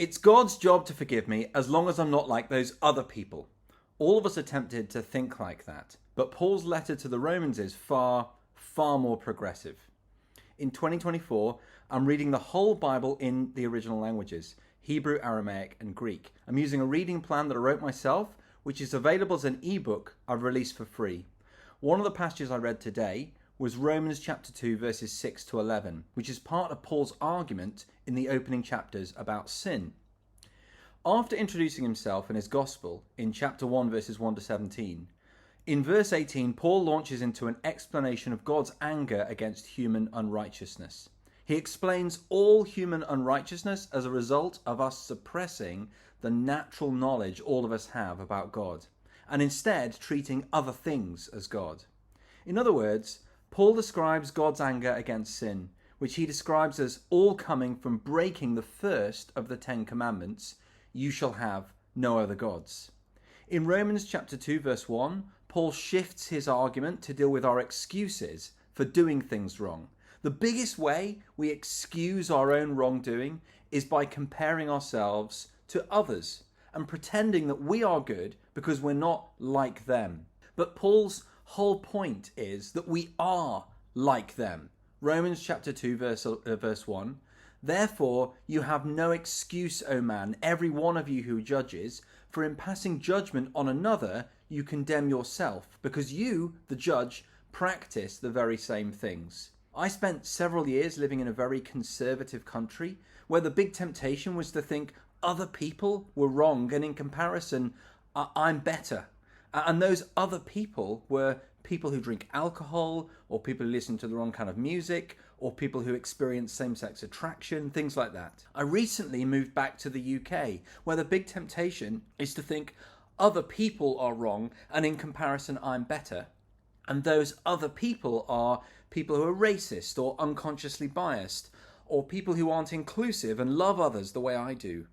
It's God's job to forgive me as long as I'm not like those other people. All of us are tempted to think like that, but Paul's letter to the Romans is far, far more progressive. In 2024, I'm reading the whole Bible in the original languages, Hebrew, Aramaic and Greek. I'm using a reading plan that I wrote myself, which is available as an ebook I've released for free. One of the passages I read today was Romans chapter 2 verses 6 to 11, which is part of Paul's argument in the opening chapters about sin. After introducing himself and his gospel in chapter 1 verses 1 to 17, in verse 18 Paul launches into an explanation of God's anger against human unrighteousness. He explains all human unrighteousness as a result of us suppressing the natural knowledge all of us have about God, and instead treating other things as God. In other words, Paul describes God's anger against sin, which he describes as all coming from breaking the first of the 10 commandments, you shall have no other gods. In Romans chapter 2 verse 1, Paul shifts his argument to deal with our excuses for doing things wrong. The biggest way we excuse our own wrongdoing is by comparing ourselves to others and pretending that we are good because we're not like them. But Paul's whole point is that we are like them. Romans chapter 2 verse 1. Therefore you have no excuse, O man, every one of you who judges, for in passing judgment on another you condemn yourself, because you, the judge, practice the very same things. I spent several years living in a very conservative country where the big temptation was to think other people were wrong and in comparison I'm better. And those other people were people who drink alcohol, or people who listen to the wrong kind of music, or people who experience same-sex attraction, things like that. I recently moved back to the UK, where the big temptation is to think other people are wrong, and in comparison I'm better. And those other people are people who are racist or unconsciously biased, or people who aren't inclusive and love others the way I do,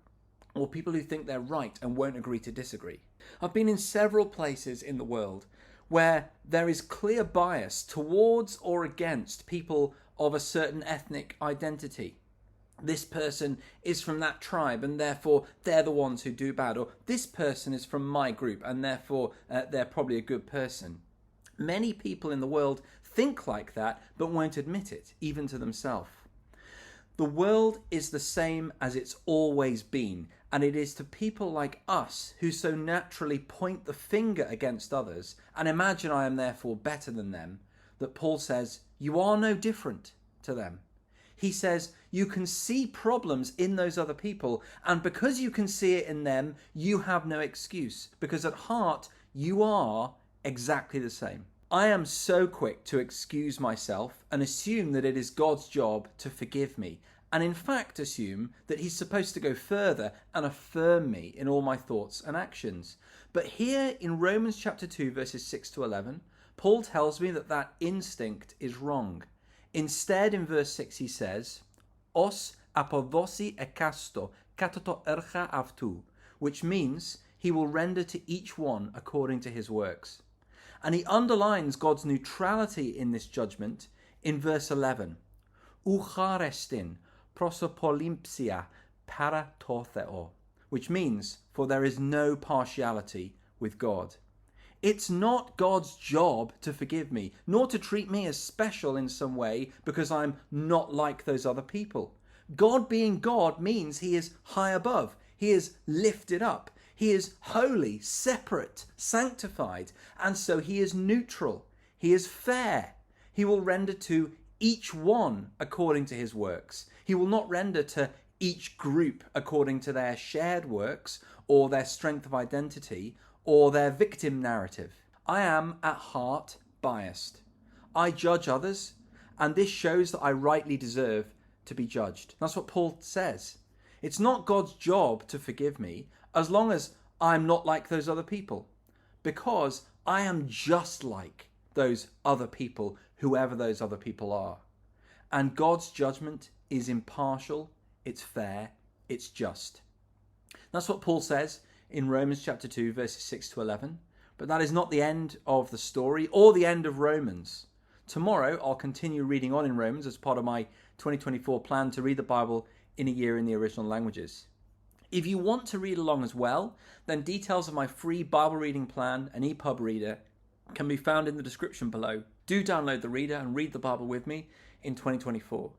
or people who think they're right and won't agree to disagree. I've been in several places in the world where there is clear bias towards or against people of a certain ethnic identity. This person is from that tribe and therefore they're the ones who do bad, or this person is from my group and therefore they're probably a good person. Many people in the world think like that but won't admit it, even to themselves. The world is the same as it's always been, and it is to people like us who so naturally point the finger against others and imagine I am therefore better than them, that Paul says, you are no different to them. He says, you can see problems in those other people, and because you can see it in them, you have no excuse, because at heart, you are exactly the same. I am so quick to excuse myself and assume that it is God's job to forgive me, and in fact assume that he's supposed to go further and affirm me in all my thoughts and actions. But here in Romans chapter 2 verses 6 to 11, Paul tells me that that instinct is wrong. Instead, in verse 6 he says, Os apodosi ekasto katato ercha avtu, which means he will render to each one according to his works. And he underlines God's neutrality in this judgment in verse 11. Ucharestin prosopolympsia para tortheo, which means, for there is no partiality with God. It's not God's job to forgive me, nor to treat me as special in some way because I'm not like those other people. God being God means he is high above. He is lifted up. He is holy, separate, sanctified, and so he is neutral. He is fair. He will render to each one according to his works. He will not render to each group according to their shared works or their strength of identity or their victim narrative. I am at heart biased. I judge others, and this shows that I rightly deserve to be judged. That's what Paul says. It's not God's job to forgive me as long as I'm not like those other people, because I am just like those other people, whoever those other people are. And God's judgment is impartial, it's fair, it's just. That's what Paul says in Romans chapter 2, verses 6 to 11. But that is not the end of the story or the end of Romans. Tomorrow, I'll continue reading on in Romans as part of my 2024 plan to read the Bible in a year in the original languages. If you want to read along as well, then details of my free Bible reading plan and EPUB reader can be found in the description below. Do download the reader and read the Bible with me in 2024.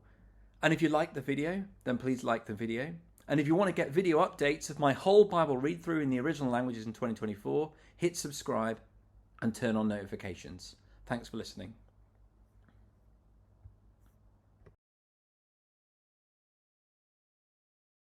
And if you like the video, then please like the video. And if you want to get video updates of my whole Bible read through in the original languages in 2024, hit subscribe and turn on notifications. Thanks for listening.